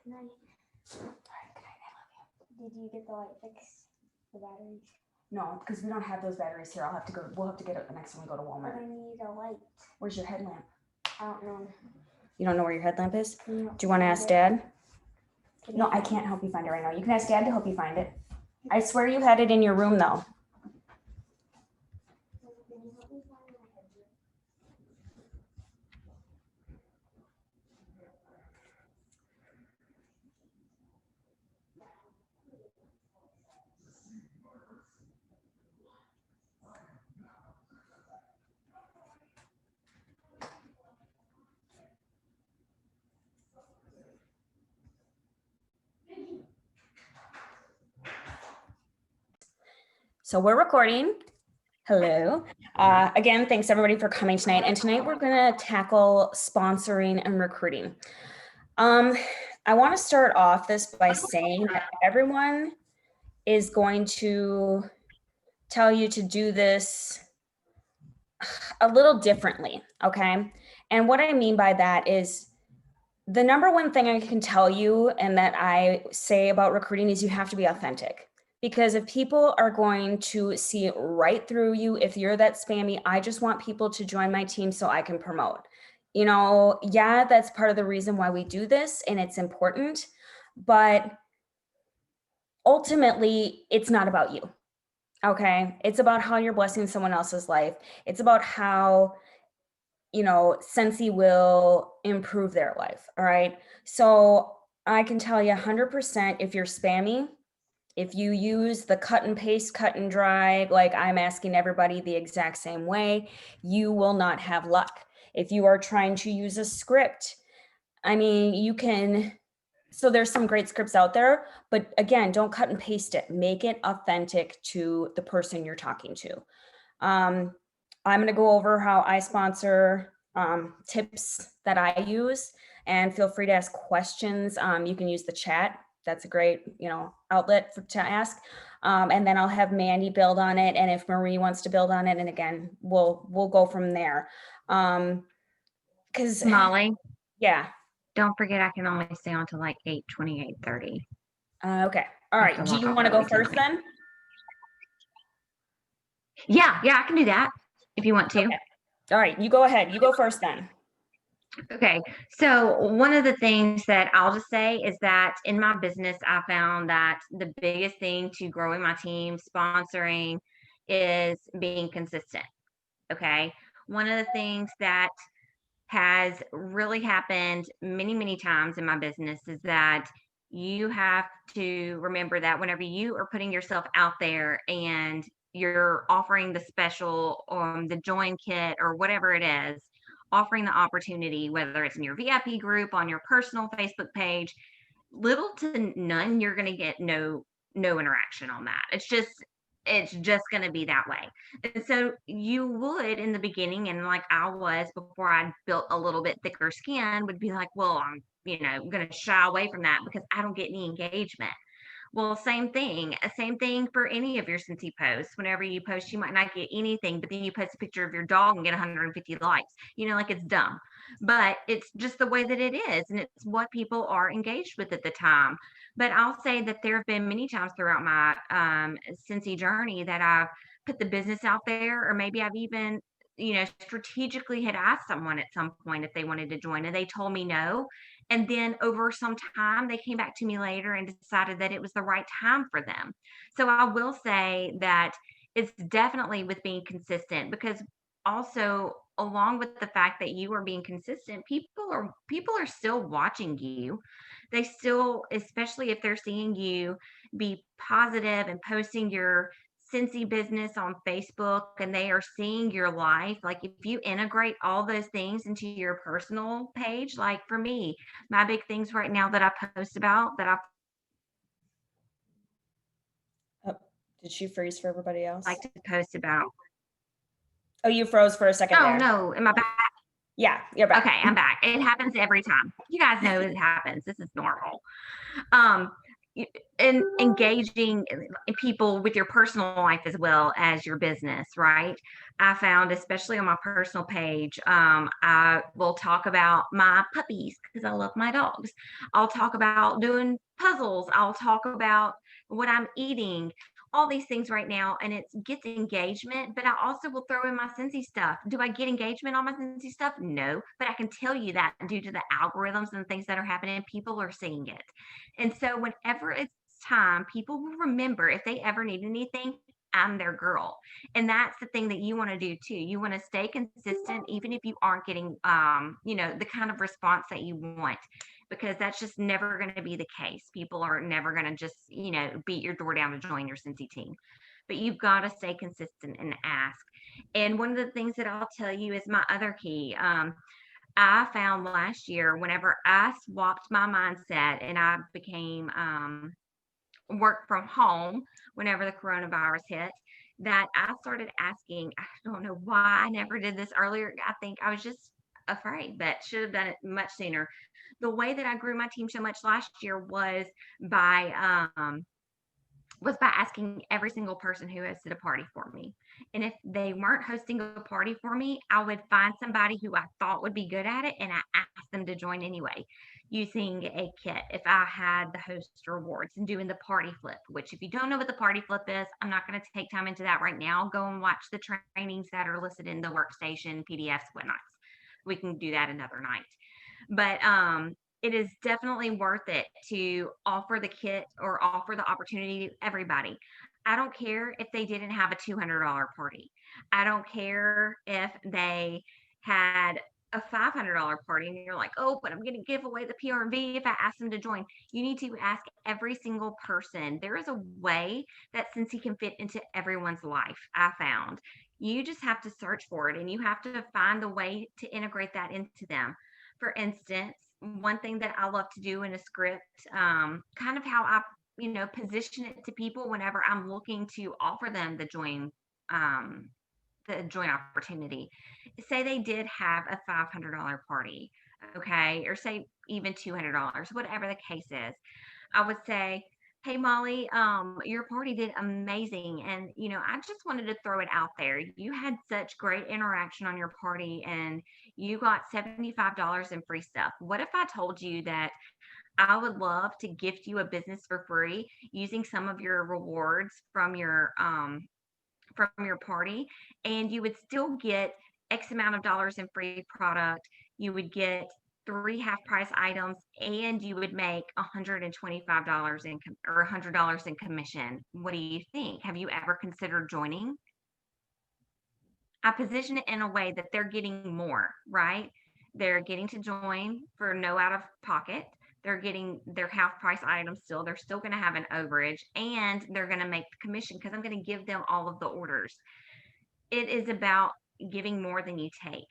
Good night. All right, good night. I love you. Did you get the light fixed? The batteries? No, because we don't have those batteries here. We'll have to get it the next time we go to But Walmart. I need a light. Where's your headlamp? I don't know. You don't know where your headlamp is? Do Do you want to ask Dad? No, I I can't help you find it right now. You can ask Dad to help you find it. I swear you had it in your room though. So we're recording. Hello. Again, thanks everybody for coming tonight. And tonight we're going to tackle sponsoring and recruiting. I want to start off this by saying that everyone is going to tell you to do this a little differently, okay? And what I mean by that is the number one thing I can tell you and that I say about recruiting is you have to be authentic. Because if people are going to see right through you, if you're that spammy, I just want people to join my team so I can promote. You know, yeah, that's part of the reason why we do this and it's important, but ultimately it's not about you. Okay. It's about how you're blessing someone else's life. It's about how, you know, Scentsy will improve their life. All right. So I can tell you 100% if you're spammy, if you use the cut and paste, cut and dry, like I'm asking everybody the exact same way, you will not have luck. If you are trying to use a script, I mean, you can, so there's some great scripts out there, but again, don't cut and paste it. Make it authentic to the person you're talking to. I'm going to go over how I sponsor tips that I use, and feel free to ask questions. You can use the chat. That's a great, you know, outlet to ask. And then I'll have Mandy build on it. And if Marie wants to build on it, and again, we'll go from there. Cause Molly, yeah. don't forget I can only stay on to like 8:20, 8:30. Okay. All right. Do you want to go first then? Yeah, I can do that if you want to. Okay. All right, you go ahead. You go first then. Okay, so one of the things that I'll just say is that in my business, I found that the biggest thing to growing my team, sponsoring, is being consistent. Okay, one of the things that has really happened many, many times in my business is that you have to remember that whenever you are putting yourself out there and you're offering the special the join kit or whatever it is, offering the opportunity, whether it's in your VIP group, on your personal Facebook page, little to none, you're going to get no interaction on that. It's just going to be that way. And so you would in the beginning, and like I was before I built a little bit thicker skin, would be like, well, I'm going to shy away from that because I don't get any engagement. Well, same thing for any of your Scentsy posts. Whenever you post, you might not get anything, but then you post a picture of your dog and get 150 likes. Like it's dumb, but it's just the way that it is. And it's what people are engaged with at the time. But I'll say that there have been many times throughout my Scentsy journey that I've put the business out there, or maybe I've even strategically had asked someone at some point if they wanted to join and they told me no. And then over some time, they came back to me later and decided that it was the right time for them. So I will say that it's definitely with being consistent, because also along with the fact that you are being consistent, people are still watching you. They still, especially if they're seeing you be positive and posting your Scentsy business on Facebook and they are seeing your life. Like if you integrate all those things into your personal page, like for me, my big things right now that I post about that I Did she freeze for everybody else? like to post about. Oh, you froze for a second there. Oh no, am I back? Yeah, you're back. Okay, I'm back. It happens every time. You guys know it happens. This is normal. And engaging people with your personal life as well as your business, right? I found, especially on my personal page, I will talk about my puppies because I love my dogs. I'll talk about doing puzzles. I'll talk about what I'm eating, all these things right now, and it gets engagement. But I also will throw in my Scentsy stuff. Do I get engagement on my Scentsy stuff? No, but I can tell you that due to the algorithms and things that are happening, people are seeing it. And so whenever it's time, people will remember if they ever need anything. I'm their girl. And that's the thing that you want to do too. You want to stay consistent, even if you aren't getting, the kind of response that you want, because that's just never going to be the case. People are never going to just, beat your door down to join your Cincy team. But you've got to stay consistent and ask. And one of the things that I'll tell you is my other key. I found last year, whenever I swapped my mindset and I became work from home whenever the coronavirus hit, that I started asking. I don't know why I never did this earlier. I think I was just afraid, but should have done it much sooner. The way that I grew my team so much last year by was by asking every single person who hosted a party for me. And if they weren't hosting a party for me, I would find somebody who I thought would be good at it and I asked them to join anyway, using a kit. If I had the host rewards and doing the party flip, which if you don't know what the party flip is, I'm not going to take time into that right now. Go and watch the trainings that are listed in the workstation, PDFs, whatnot. We can do that another night. But it is definitely worth it to offer the kit or offer the opportunity to everybody. I don't care if they didn't have a $200 party. I don't care if they had a $500 party and you're like, oh, but I'm going to give away the PRV if I ask them to join. You need to ask every single person. There is a way that Scentsy can fit into everyone's life, I found. You just have to search for it and you have to find the way to integrate that into them. For instance, one thing that I love to do in a script, kind of how I, position it to people whenever I'm looking to offer them the joint opportunity. Say they did have a $500 party, okay, or say even $200, whatever the case is. I would say, hey Molly, your party did amazing, and I just wanted to throw it out there. You had such great interaction on your party, and you got $75 in free stuff. What if I told you that I would love to gift you a business for free using some of your rewards from your party, and you would still get X amount of dollars in free product. You would get 3 half price items, and you would make $125 or $100 in commission. What do you think? Have you ever considered joining? I position it in a way that they're getting more, right? They're getting to join for no out of pocket. They're getting their half price items still. They're still going to have an overage and they're going to make the commission because I'm going to give them all of the orders. It is about giving more than you take.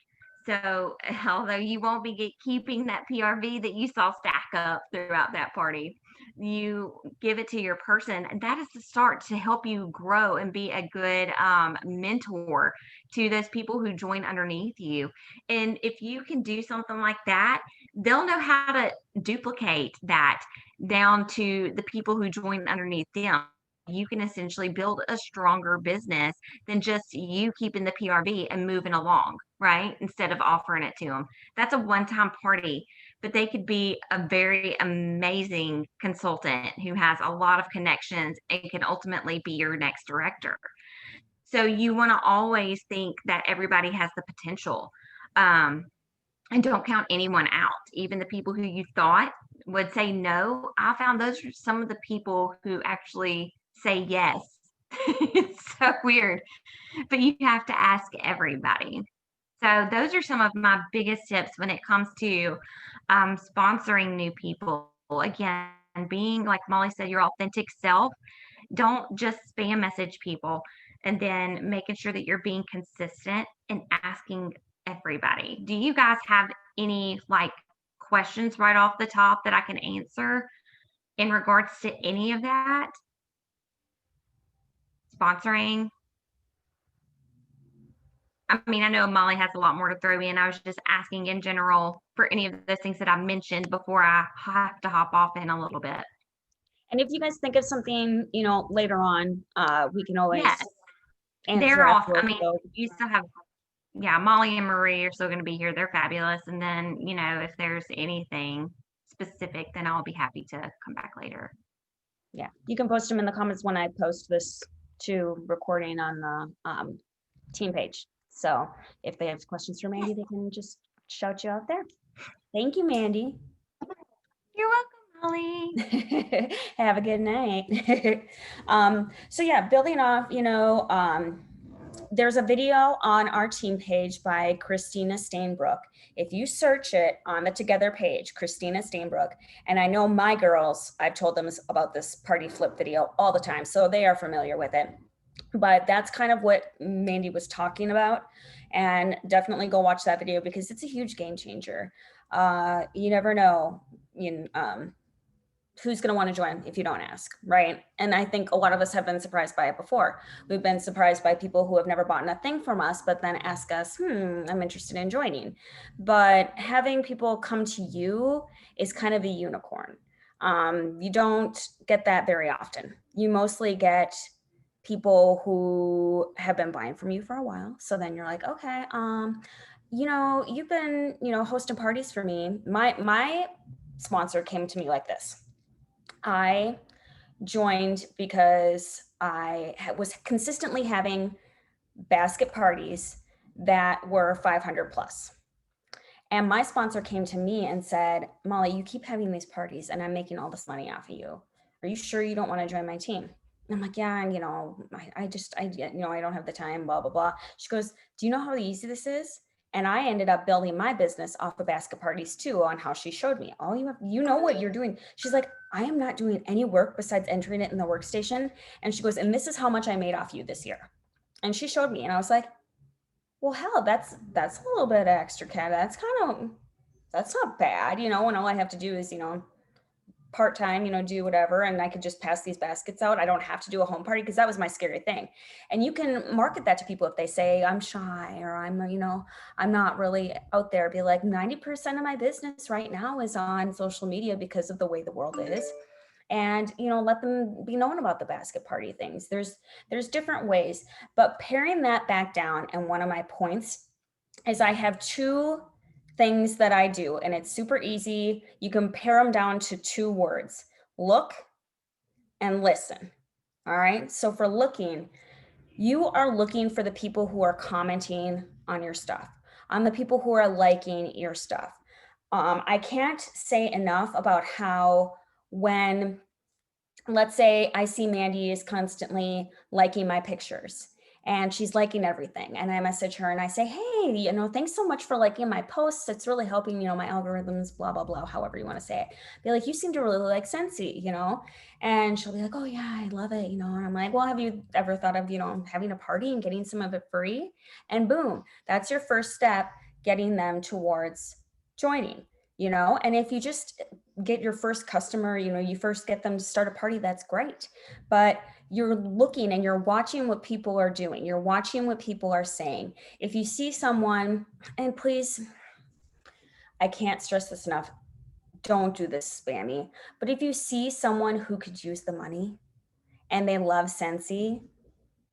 So, although you won't be keeping that PRV that you saw stack up throughout that party, you give it to your person, and that is the start to help you grow and be a good mentor to those people who join underneath you. And if you can do something like that, they'll know how to duplicate that down to the people who join underneath them. You can essentially build a stronger business than just you keeping the PRV and moving along, right? Instead of offering it to them. That's a one-time party, but they could be a very amazing consultant who has a lot of connections and can ultimately be your next director. So you want to always think that everybody has the potential. And don't count anyone out, even the people who you thought would say no. I found those are some of the people who actually say yes. It's so weird, but you have to ask everybody. So those are some of my biggest tips when it comes to sponsoring new people. Again, being like Molly said, your authentic self. Don't just spam message people, and then making sure that you're being consistent and asking everybody. Do you guys have any questions right off the top that I can answer in regards to any of that? Sponsoring. I mean, I know Molly has a lot more to throw in. I was just asking in general for any of those things that I mentioned before I have to hop off in a little bit. And if you guys think of something, later on, we can always Yes. And They're Jeff awesome. I was mean, so you still have, yeah, Molly and Marie are still going to be here. They're fabulous. And then, you know, if there's anything specific, then I'll be happy to come back later. yeah. You can post them in the comments when I post this to recording on the team page. So if they have questions for Mandy, they can just shout you out there. Thank you, Mandy. You're welcome, Molly. Have a good night. So yeah, building off, there's a video on our team page by Christina Stainbrook. If you search it on the Together page, Christina Stainbrook, and I know my girls, I've told them about this party flip video all the time, so they are familiar with it. But that's kind of what Mandy was talking about. And definitely go watch that video because it's a huge game changer. You never know, who's going to want to join if you don't ask, right? And I think a lot of us have been surprised by it before. We've been surprised by people who have never bought a thing from us, but then ask us, I'm interested in joining. But having people come to you is kind of a unicorn. You don't get that very often. You mostly get people who have been buying from you for a while. So then you're like, okay, you've been, hosting parties for me. My sponsor came to me like this. I joined because I was consistently having basket parties that were 500 plus. And my sponsor came to me and said, Molly, you keep having these parties and I'm making all this money off of you. Are you sure you don't want to join my team? And I'm like, yeah, I don't have the time, blah, blah, blah. She goes, do you know how easy this is? And I ended up building my business off of basket parties too, on how she showed me. All you know what you're doing. She's like, I am not doing any work besides entering it in the workstation. And she goes, and this is how much I made off you this year. And she showed me, and I was like, well, hell, that's a little bit extra cash. That's not bad, and all I have to do is, part-time, do whatever, and I could just pass these baskets out. I don't have to do a home party, because that was my scary thing. And you can market that to people if they say I'm shy or I'm not really out there. Be like, 90% of my business right now is on social media because of the way the world is. And let them be known about the basket party things. There's different ways, but paring that back down. And one of my points is I have two things that I do, and it's super easy. You can pare them down to two words: look and listen. All right. So for looking, you are looking for the people who are commenting on your stuff, on the people who are liking your stuff. I can't say enough about how, when, let's say I see Mandy is constantly liking my pictures and she's liking everything, and I message her and I say, hey, thanks so much for liking my posts. It's really helping, my algorithms, blah, blah, blah, however you want to say it. Be like, you seem to really like Scentsy, and she'll be like, oh yeah, I love it. And I'm like, well, have you ever thought of, having a party and getting some of it free? And boom, that's your first step, getting them towards joining. And if you just get your first customer, you first get them to start a party, that's great. But you're looking and you're watching what people are doing. You're watching what people are saying. If you see someone, and please, I can't stress this enough, don't do this spammy, but if you see someone who could use the money and they love Scentsy,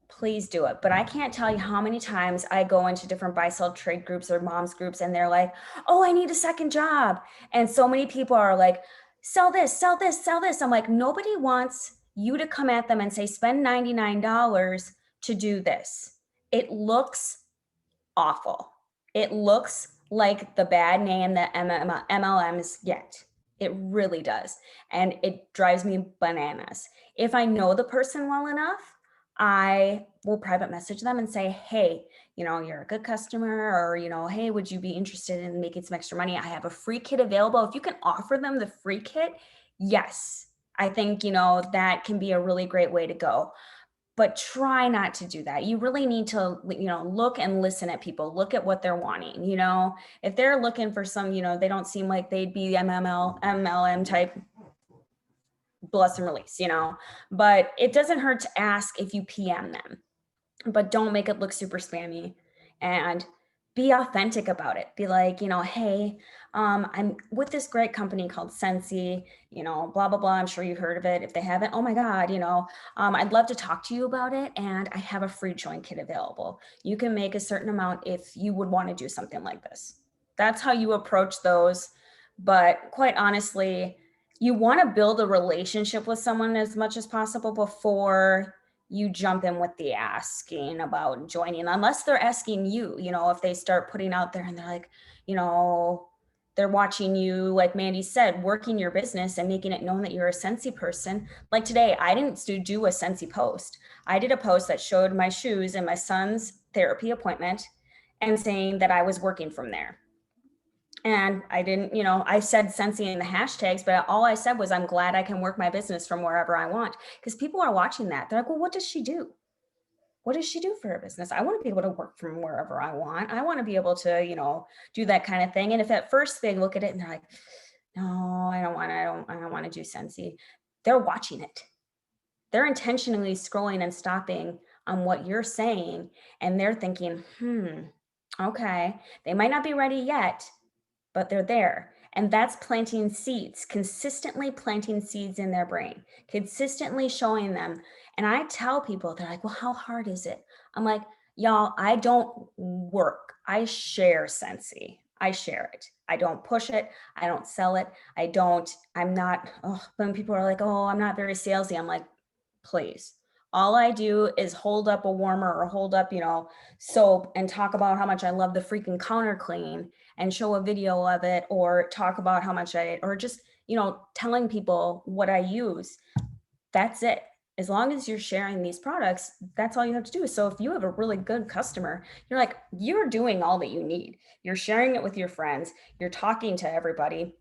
please do it. But I can't tell you how many times I go into different buy-sell trade groups or moms groups and they're like, oh, I need a second job. And so many people are like, sell this, sell this, sell this. I'm like, nobody wants you to come at them and say, spend $99 to do this. It looks awful. It looks like the bad name that MLMs get. It really does. And it drives me bananas. If I know the person well enough, I will private message them and say, hey, you're a good customer, or, hey, would you be interested in making some extra money? I have a free kit available. If you can offer them the free kit, yes, I think, that can be a really great way to go. But try not to do that. You really need to, look and listen at people, look at what they're wanting. If they're looking for some, they don't seem like they'd be MLM type, bless and release, but it doesn't hurt to ask if you PM them, but don't make it look super spammy, and be authentic about it. Be like, hey, I'm with this great company called Scentsy, blah, blah, blah. I'm sure you heard of it. If they haven't, oh my God, I'd love to talk to you about it. And I have a free join kit available. You can make a certain amount if you would want to do something like this. That's how you approach those. But quite honestly, you want to build a relationship with someone as much as possible before you jump in with the asking about joining, unless they're asking you, if they start putting out there and they're like, they're watching you, like Mandy said, working your business and making it known that you're a Scentsy person. Like today, I didn't do a Scentsy post. I did a post that showed my shoes and my son's therapy appointment and saying that I was working from there. And I didn't, I said Scentsy in the hashtags, but all I said was, I'm glad I can work my business from wherever I want. Because people are watching that. They're like, well, what does she do? What does she do for her business? I want to be able to work from wherever I want. I want to be able to, do that kind of thing. And if at first they look at it and they're like, no, I don't want to do Scentsy, they're watching it. They're intentionally scrolling and stopping on what you're saying. And they're thinking, okay, they might not be ready yet, but they're there. And that's planting seeds, consistently planting seeds in their brain, consistently showing them. And I tell people, they're like, well, how hard is it? I'm like, y'all, I don't work. I share Scentsy. I share it. I don't push it. I don't sell it. I'm not, when people are like, oh, I'm not very salesy. I'm like, please. All I do is hold up a warmer or hold up, soap and talk about how much I love the freaking counter clean and show a video of it, or talk about how much or just, telling people what I use. That's it. As long as you're sharing these products, that's all you have to do. So if you have a really good customer, you're doing all that you need. You're sharing it with your friends. You're talking to everybody.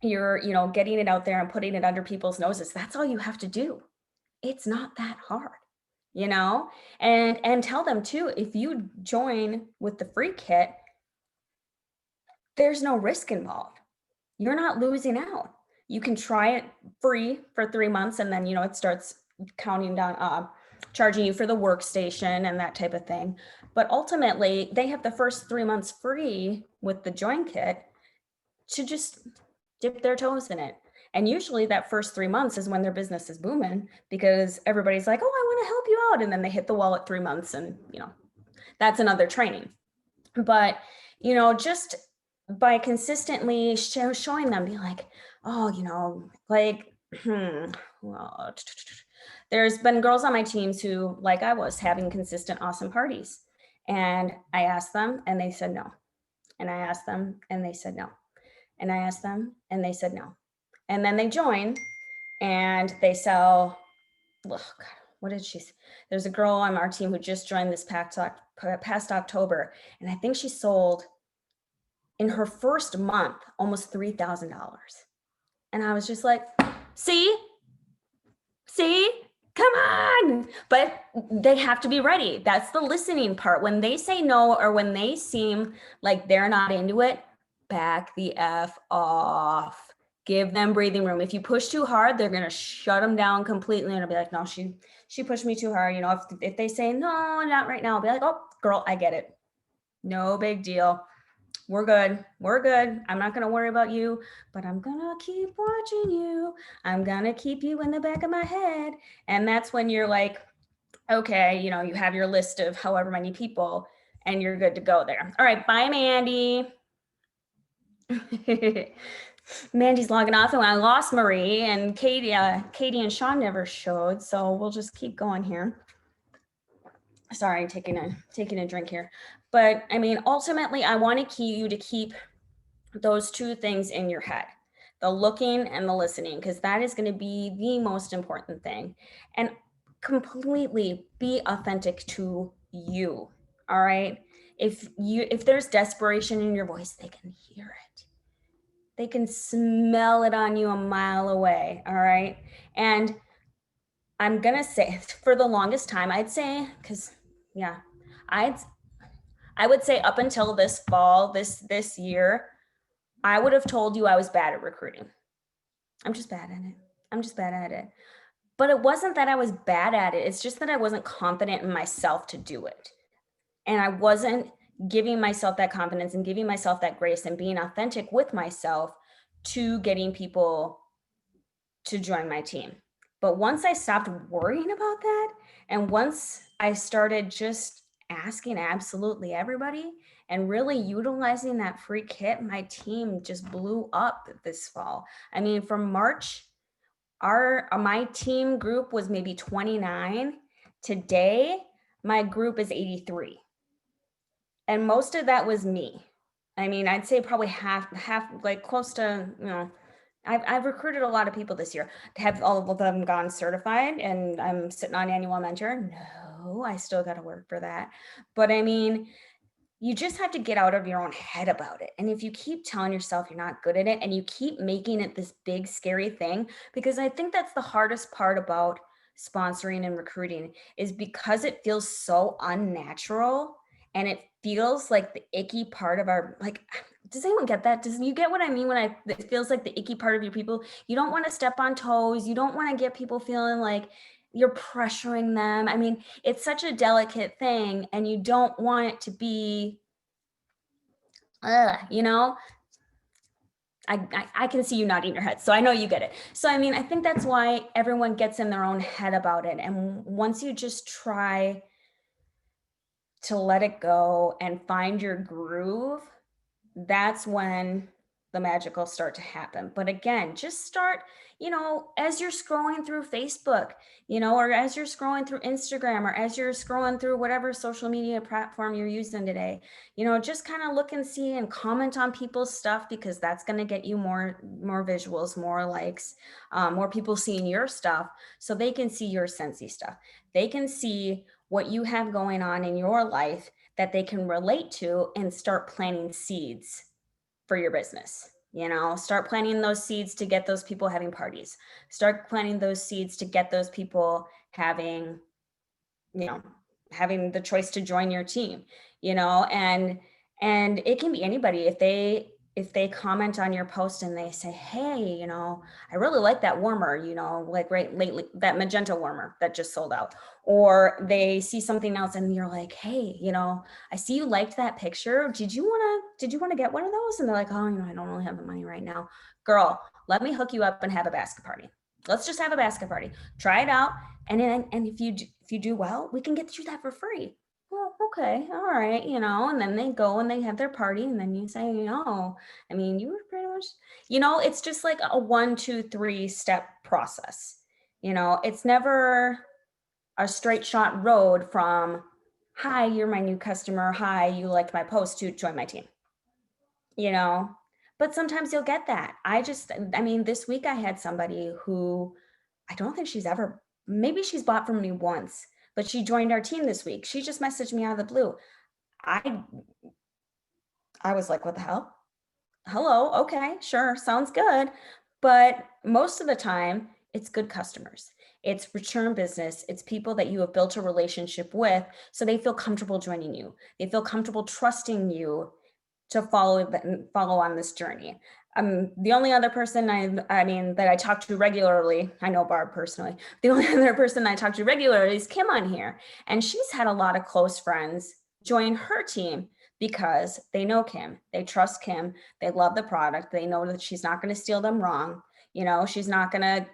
You're, getting it out there and putting it under people's noses. That's all you have to do. It's not that hard, and tell them too, if you join with the free kit, there's no risk involved. You're not losing out. You can try it free for 3 months, and then, it starts counting down, charging you for the workstation and that type of thing. But ultimately, they have the first 3 months free with the join kit to just dip their toes in it. And usually that first 3 months is when their business is booming, because everybody's like, oh, I want to help you out. And then they hit the wall at 3 months, and, that's another training. But, just by consistently showing them, be like, oh, well, there's been girls on my teams who, like I was, having consistent, awesome parties. And I asked them and they said no. And I asked them and they said no. And I asked them and they said no. And then they join and they sell, oh God, what did she say? There's a girl on our team who just joined this past October. And I think she sold in her first month almost $3,000. And I was just like, see, come on. But they have to be ready. That's the listening part. When they say no, or when they seem like they're not into it, back the F off. Give them breathing room. If you push too hard, they're going to shut them down completely. And I'll be like, no, she pushed me too hard. If they say, no, not right now, I'll be like, oh, girl, I get it. No big deal. We're good. I'm not going to worry about you, but I'm going to keep watching you. I'm going to keep you in the back of my head. And that's when you're like, okay, you have your list of however many people and you're good to go there. All right. Bye, Mandy. Mandy's logging off, and I lost Marie and Katie. Katie and Sean never showed, so we'll just keep going here. Sorry, taking a drink here. But I mean, ultimately, I want you to keep those two things in your head, the looking and the listening, because that is going to be the most important thing. And completely be authentic to you. All right. If there's desperation in your voice, they can hear it. They can smell it on you a mile away. All right. And I'm going to say, for the longest time, I'd say, because yeah, I would say up until this fall, this year, I would have told you I was bad at recruiting. I'm just bad at it. But it wasn't that I was bad at it. It's just that I wasn't confident in myself to do it. And I wasn't giving myself that confidence and giving myself that grace and being authentic with myself to getting people to join my team. But once I stopped worrying about that, and once I started just asking absolutely everybody and really utilizing that free kit, my team just blew up this fall. I mean, from March, my team group was maybe 29. Today, my group is 83. And most of that was me. I mean, I'd say probably half, like close to, I've recruited a lot of people this year. Have all of them gone certified and I'm sitting on annual mentor? No, I still got to work for that. But I mean, you just have to get out of your own head about it. And if you keep telling yourself you're not good at it and you keep making it this big, scary thing, because I think that's the hardest part about sponsoring and recruiting is because it feels so unnatural and it feels like the icky part of our, like, does anyone get that? Does you get what I mean when it feels like the icky part of your people? You don't want to step on toes. You don't want to get people feeling like you're pressuring them. I mean, it's such a delicate thing and you don't want it to be, you know, I can see you nodding your head. So I know you get it. So, I mean, I think that's why everyone gets in their own head about it. And once you just try to let it go and find your groove, that's when the magic will start to happen. But again, just start, as you're scrolling through Facebook, or as you're scrolling through Instagram, or as you're scrolling through whatever social media platform you're using today, just kind of look and see and comment on people's stuff, because that's going to get you more visuals, more likes, more people seeing your stuff, so they can see your Scentsy stuff. They can see what you have going on in your life that they can relate to and start planting seeds for your business. Start planting those seeds to get those people having parties. Start planting those seeds to get those people having having the choice to join your team, and it can be anybody. If they comment on your post and they say, hey, I really like that warmer, like right lately, that magenta warmer that just sold out, or they see something else and you're like, hey, I see you liked that picture. Did you want to get one of those? And they're like, oh, I don't really have the money right now. Girl, let me hook you up and have a basket party. Let's just have a basket party. Try it out. And if you do well, we can get you that for free. Well, okay, all right, and then they go and they have their party, and then you say, I mean, you were pretty much, it's just like a 1, 2, 3 step process. It's never a straight shot road from, hi, you're my new customer. Hi, you liked my post, to join my team. But sometimes you'll get that. I mean, this week I had somebody who I don't think maybe she's bought from me once, but she joined our team this week. She just messaged me out of the blue. I was like, what the hell? Hello. Okay, sure. Sounds good. But most of the time it's good customers. It's return business. It's people that you have built a relationship with, so they feel comfortable joining you. They feel comfortable trusting you to follow on this journey. The only other person that I talk to regularly, I know Barb personally, the only other person I talk to regularly is Kim on here. And she's had a lot of close friends join her team because they know Kim, they trust Kim, they love the product, they know that she's not going to steal them wrong. She's not going to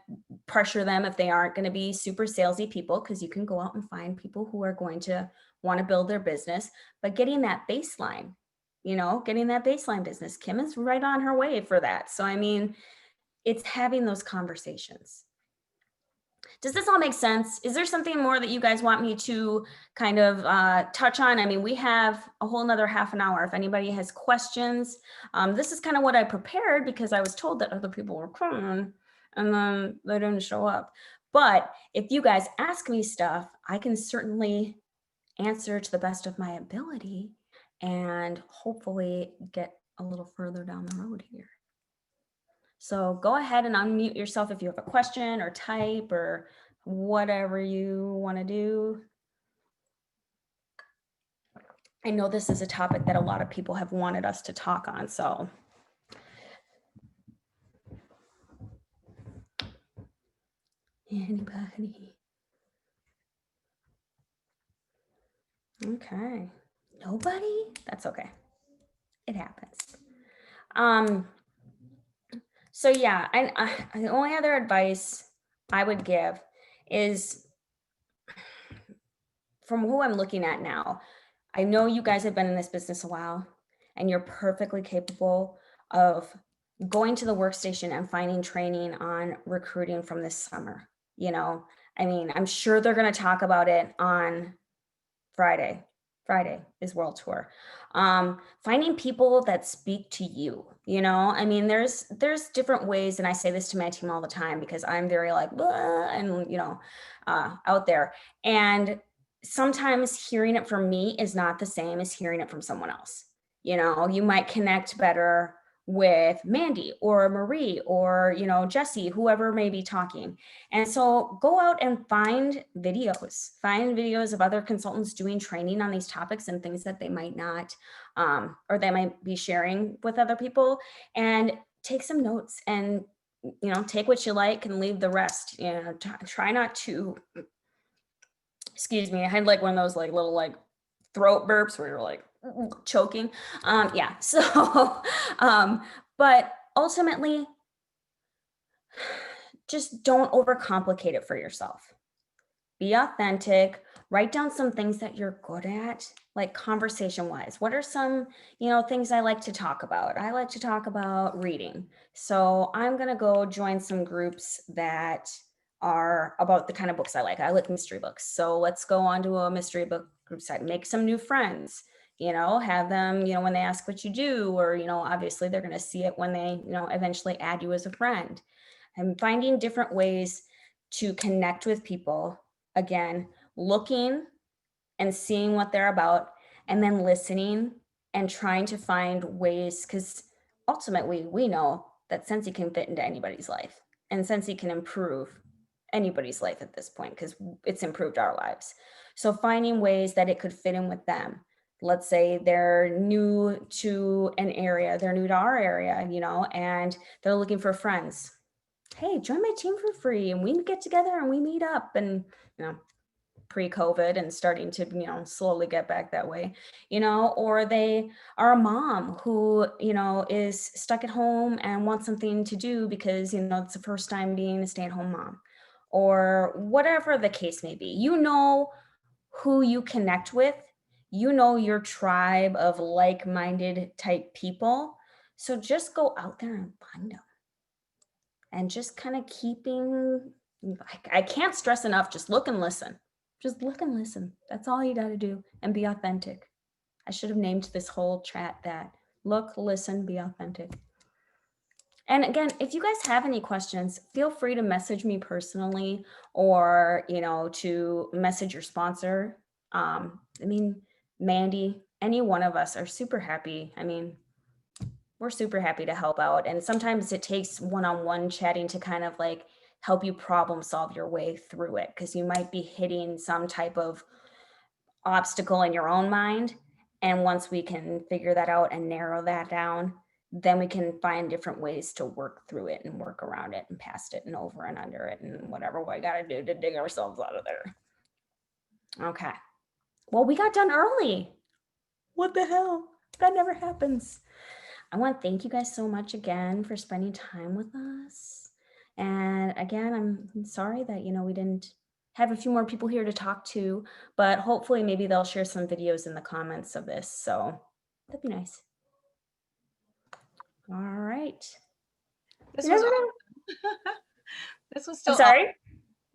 pressure them if they aren't going to be super salesy people, because you can go out and find people who are going to want to build their business, but getting that baseline business. Kim is right on her way for that. So, I mean, it's having those conversations. Does this all make sense? Is there something more that you guys want me to kind of touch on? I mean, we have a whole nother half an hour. If anybody has questions, this is kind of what I prepared, because I was told that other people were coming and then they didn't show up. But if you guys ask me stuff, I can certainly answer to the best of my ability and hopefully get a little further down the road here. So go ahead and unmute yourself if you have a question or type or whatever you want to do. I know this is a topic that a lot of people have wanted us to talk on, so. Anybody? Okay. Nobody? That's okay. It happens. So yeah, the only other advice I would give is from who I'm looking at now. I know you guys have been in this business a while and you're perfectly capable of going to the workstation and finding training on recruiting from this summer. You know, I mean, I'm sure they're going to talk about it on Friday. Friday is World Tour. Finding people that speak to you, you know, I mean, there's different ways, and I say this to my team all the time because I'm very like, "Blah," and you know, out there. And sometimes hearing it from me is not the same as hearing it from someone else. You know, you might connect better with Mandy or Marie or, you know, Jesse, whoever may be talking. And so go out and find videos of other consultants doing training on these topics and things that they might not, or they might be sharing with other people, and take some notes and, you know, take what you like and leave the rest. You know, try not to, excuse me, I had like one of those like little like throat burps where you're like choking. Yeah. So, but ultimately, just don't overcomplicate it for yourself. Be authentic, write down some things that you're good at, like conversation wise. What are some, you know, things I like to talk about? I like to talk about reading. So I'm going to go join some groups that are about the kind of books I like. I like mystery books. So let's go onto a mystery book group site, make some new friends, you know, have them, you know, when they ask what you do, or, you know, obviously they're going to see it when they, you know, eventually add you as a friend. And finding different ways to connect with people, again, looking and seeing what they're about, and then listening and trying to find ways, because ultimately we know that Scentsy can fit into anybody's life, and Scentsy can improve anybody's life at this point because it's improved our lives. So finding ways that it could fit in with them. Let's say they're new to an area, they're new to our area, you know, and they're looking for friends. Hey, join my team for free, and we get together and we meet up. And, you know, pre-COVID and starting to, you know, slowly get back that way, you know, or they are a mom who, you know, is stuck at home and wants something to do because, you know, it's the first time being a stay-at-home mom, or whatever the case may be. You know who you connect with, you know your tribe of like-minded type people. So just go out there and find them, and just kind of keeping, I can't stress enough, just look and listen. Just look and listen. That's all you got to do, and be authentic. I should have named this whole chat that. Look, listen, be authentic. And again, if you guys have any questions, feel free to message me personally, or, you know, to message your sponsor. I mean, Mandy, any one of us are super happy. I mean, we're super happy to help out. And sometimes it takes one-on-one chatting to kind of like help you problem solve your way through it, because you might be hitting some type of obstacle in your own mind. And once we can figure that out and narrow that down, then we can find different ways to work through it and work around it and past it and over and under it and whatever we got to do to dig ourselves out of there. Okay. Well, we got done early. What the hell? That never happens. I want to thank you guys so much again for spending time with us. And again, I'm sorry that, you know, we didn't have a few more people here to talk to, but hopefully maybe they'll share some videos in the comments of this. So that'd be nice. All right. This was this was still I'm sorry.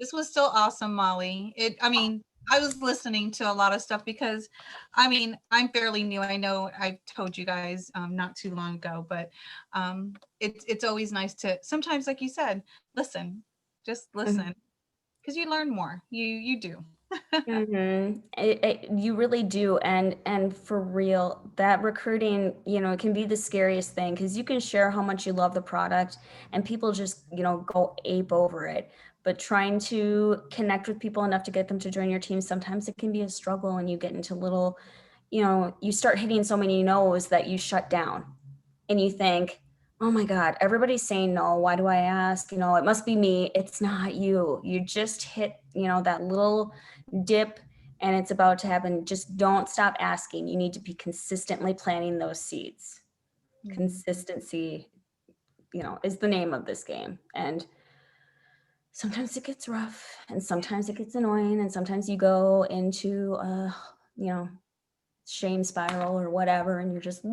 this was still awesome, Molly. I mean, I was listening to a lot of stuff because, I mean, I'm fairly new. I know I told you guys not too long ago, but it's always nice to sometimes, like you said, listen, just listen, because you learn more. You do. You really do. And for real, that recruiting, you know, it can be the scariest thing, because you can share how much you love the product and people just, you know, go ape over it. But trying to connect with people enough to get them to join your team, sometimes it can be a struggle, and you get into little, you know, you start hitting so many no's that you shut down and you think, oh my God, everybody's saying no. Why do I ask? You know, it must be me. It's not you. You just hit, you know, that little dip, and it's about to happen. Just don't stop asking. You need to be consistently planting those seeds. Consistency, is the name of this game. And sometimes it gets rough, and sometimes it gets annoying, and sometimes you go into shame spiral or whatever, and you're just,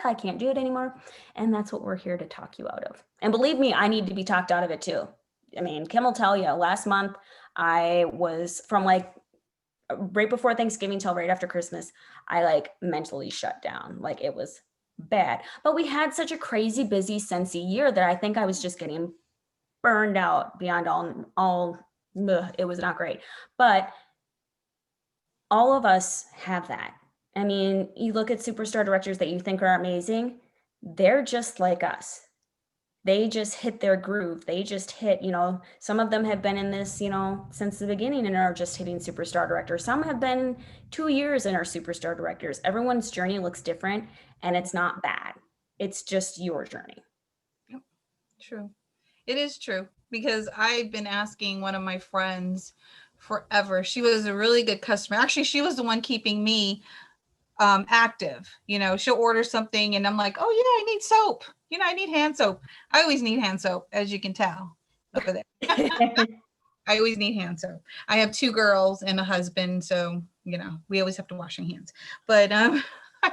I can't do it anymore. And that's what we're here to talk you out of. And believe me, I need to be talked out of it too. I mean, Kim will tell you, last month I was from like right before Thanksgiving till right after Christmas, I like mentally shut down. Like it was bad. But we had such a crazy busy Scentsy year that I think I was just getting burned out beyond all it was not great. But all of us have that. I mean, you look at superstar directors that you think are amazing, they're just like us. They just hit their groove. They just hit, some of them have been in this, since the beginning and are just hitting superstar directors. Some have been 2 years and are superstar directors. Everyone's journey looks different, and it's not bad. It's just your journey. Yep. True. It is true, because I've been asking one of my friends forever. She was a really good customer. Actually, she was the one keeping me active. She'll order something and I'm like, oh yeah, I need soap. I need hand soap. I always need hand soap, as you can tell over there. I always need hand soap. I have 2 girls and a husband, so we always have to wash our hands. But I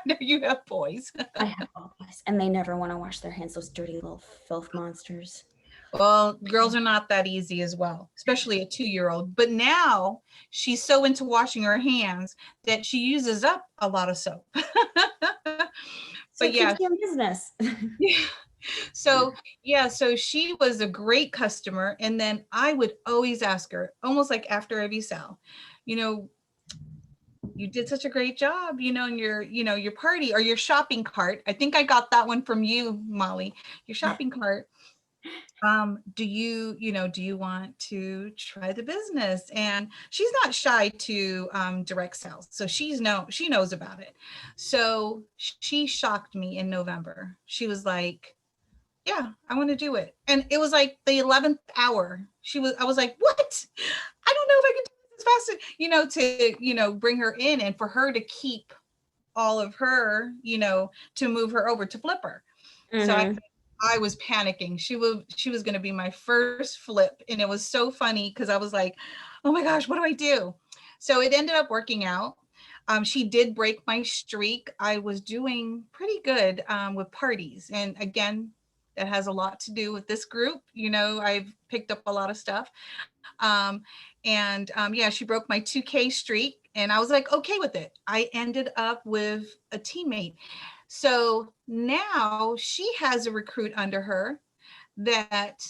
know you have boys. I have all boys, and they never want to wash their hands, those dirty little filth monsters. Well, girls are not that easy as well, especially a 2-year-old. But now she's so into washing her hands that she uses up a lot of soap. So keep your business. Yeah. So she was a great customer. And then I would always ask her, almost like after every sale, you did such a great job, in your party or your shopping cart. I think I got that one from you, Molly, your shopping cart. Do you want to try the business? And she's not shy to direct sales. So she knows about it. So she shocked me in November. She was like, yeah, I want to do it. And it was like the 11th hour. I was like, what? I don't know if I can do this fast, to, bring her in and for her to keep all of her, to move her over to Flipper. Mm-hmm. So I was panicking. She was going to be my first flip. And it was so funny because I was like, oh my gosh, what do I do? So it ended up working out. She did break my streak. I was doing pretty good with parties. And again, that has a lot to do with this group. I've picked up a lot of stuff. She broke my 2K streak and I was like, okay with it. I ended up with a teammate. So now she has a recruit under her that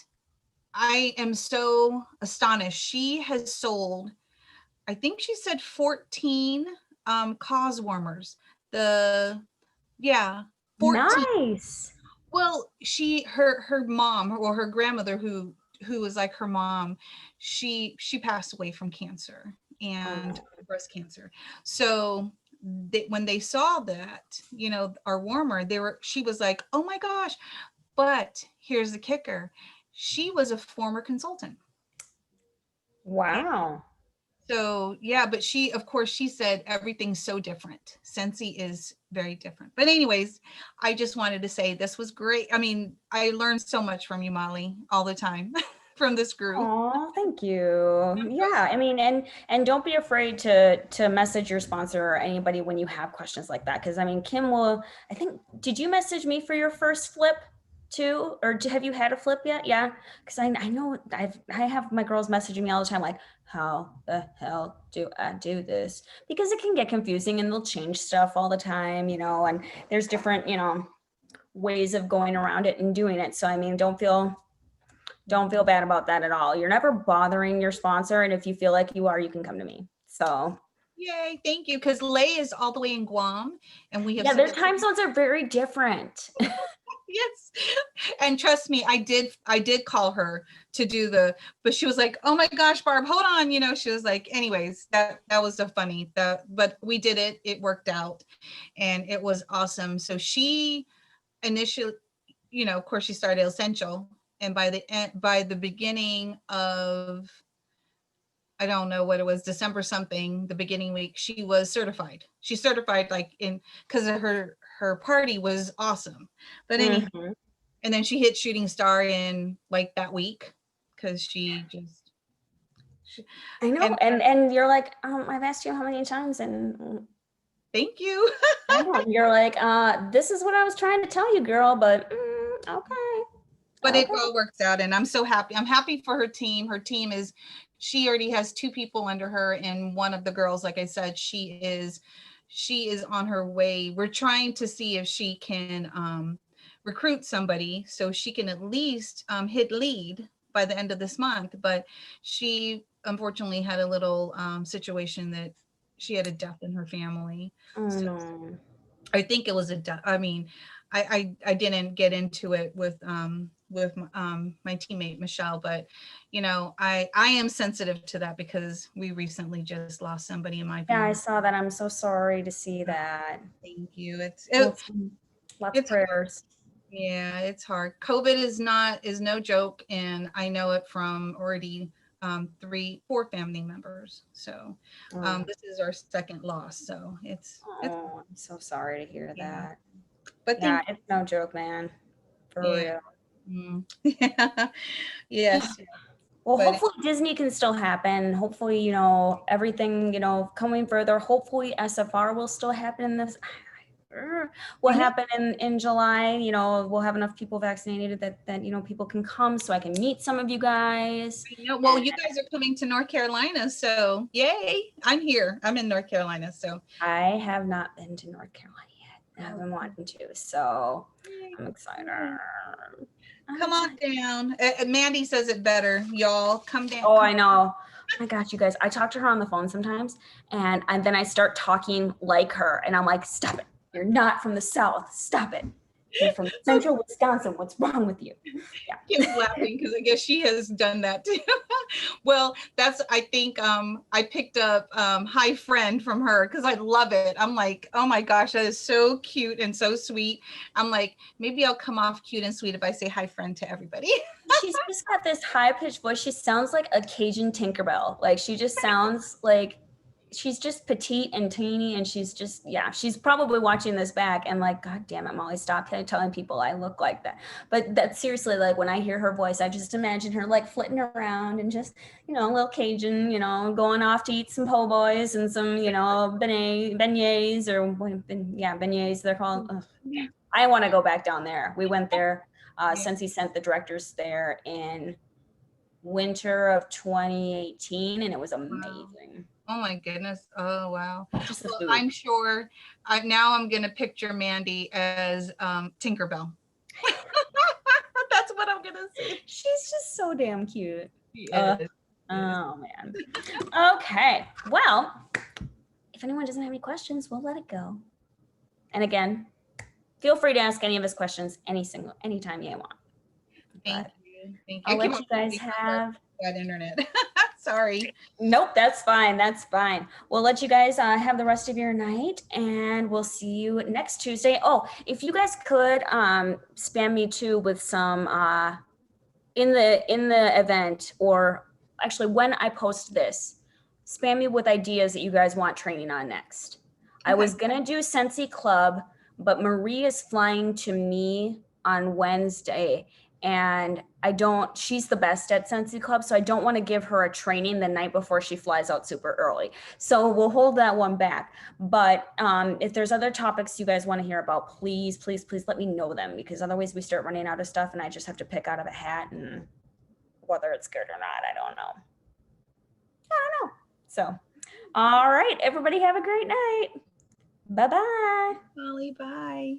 I am so astonished. She has sold, I think she said 14 cause warmers. 14. Nice. Well, her mom or her grandmother who was like her mom, she passed away from cancer and breast cancer. So when they saw that, our warmer, she was like, oh my gosh, but here's the kicker. She was a former consultant. Wow. So yeah, but she said everything's so different. Scentsy is very different. But anyways, I just wanted to say this was great. I mean, I learned so much from you, Molly, all the time from this group. Oh, thank you. Yeah, I mean, and don't be afraid to message your sponsor or anybody when you have questions like that. Because I mean, Kim will. I think, did you message me for your first flip too, or have you had a flip yet? Yeah, because I know I have my girls messaging me all the time, like, how the hell do I do this? Because it can get confusing and they'll change stuff all the time, and there's different, ways of going around it and doing it. So I mean, don't feel bad about that at all. You're never bothering your sponsor, and if you feel like you are, you can come to me. So yay, thank you. Because Lay is all the way in Guam, and we have their time zones are very different. Yes, and trust me, I did call her to do but she was like, oh my gosh, Barb, hold on, she was like, anyways, that was so funny, but we did it. It worked out, and it was awesome. So she initially, of course, she started Essential, and by the beginning of I don't know what it was, December something, the beginning week, she was certified. She's certified like in because of her party was awesome. But anyhow, Mhm. and then she hit shooting star in like that week because I know, and and you're like, I've asked you how many times, and thank you. I know you're like, this is what I was trying to tell you, girl, but okay. But it Okay. all works out, and I'm so happy. I'm happy for her team. Her team is, she already has 2 people under her, and one of the girls, like I said, she is on her way. We're trying to see if she can recruit somebody so she can at least hit lead by the end of this month. But she unfortunately had a little situation that she had a death in her family. Oh So no. I think it was a death. I mean, I didn't get into it with my teammate Michelle, but you know, I am sensitive to that because we recently just lost somebody in my Yeah, I family. saw that. I'm so sorry to see Oh, that. thank you. Lots of It's hard. prayers. Yeah, it's hard. COVID is no joke, and I know it from already 4 family members. So Oh, this is our second loss. So it's oh, I'm so sorry to hear yeah. that. But Yeah, thank it's no joke, man. For yeah. real. Yeah. Yes. Well, But hopefully Disney can still happen. Hopefully, everything, coming further. Hopefully SFR will still happen this will I know, happen in July. We'll have enough people vaccinated that people can come so I can meet some of you guys. I know. Well, you guys are coming to North Carolina, so yay. I'm here. I'm in North Carolina, so I have not been to North Carolina yet. I've been okay. wanting to, so Yay. I'm excited. Yay. I'm Come on excited. down. Mandy says it better. Y'all come down. Oh, Come. I know. Oh my gosh, you guys. I talk to her on the phone sometimes, and then I start talking like her, and I'm like, "Stop it! You're not from the South. Stop it! You're from Central Wisconsin. What's wrong with you?" Yeah. Kim's laughing because I guess she has done that too. Well, that's I think I picked up Hi Friend from her because I love it. I'm like, oh my gosh, that is so cute and so sweet. I'm like, maybe I'll come off cute and sweet if I say Hi Friend to everybody. She's just got this high pitched voice. She sounds like a Cajun Tinkerbell. Like she just sounds like she's just petite and teeny, and she's probably watching this back and like, God damn it, Molly, stop telling people I look like that. But that's seriously, like, when I hear her voice, I just imagine her like flitting around and just, a little Cajun, going off to eat some po' boys and some, beignets beignets they're called. Ugh, yeah. I want to go back down there. We went there. Yeah. Scentsy sent the directors there in winter of 2018, and it was amazing. Oh my goodness. Oh wow. Just the Well, food. I'm sure I'm gonna picture Mandy as Tinkerbell. That's what I'm gonna say. She's just so damn cute. She Uh, is. oh man. Okay. Well, if anyone doesn't have any questions, we'll let it go. And again, feel free to ask any of us questions anytime you want. Thank But you. Thank you. I'll I keep let on you guys thinking have. that internet. Sorry. Nope, that's fine. That's fine. We'll let you guys have the rest of your night, and we'll see you next Tuesday. Oh, if you guys could spam me too with some in the event, or actually when I post this, spam me with ideas that you guys want training on next. I Okay. was gonna do Scentsy Club, but Marie is flying to me on Wednesday, and she's the best at Scentsy Club, so I don't want to give her a training the night before she flies out super early. So we'll hold that one back. But if there's other topics you guys want to hear about, please, please, please let me know them, because otherwise we start running out of stuff and I just have to pick out of a hat, and whether it's good or not, I don't know. So, all right, everybody have a great night. Bye-bye. Molly, bye.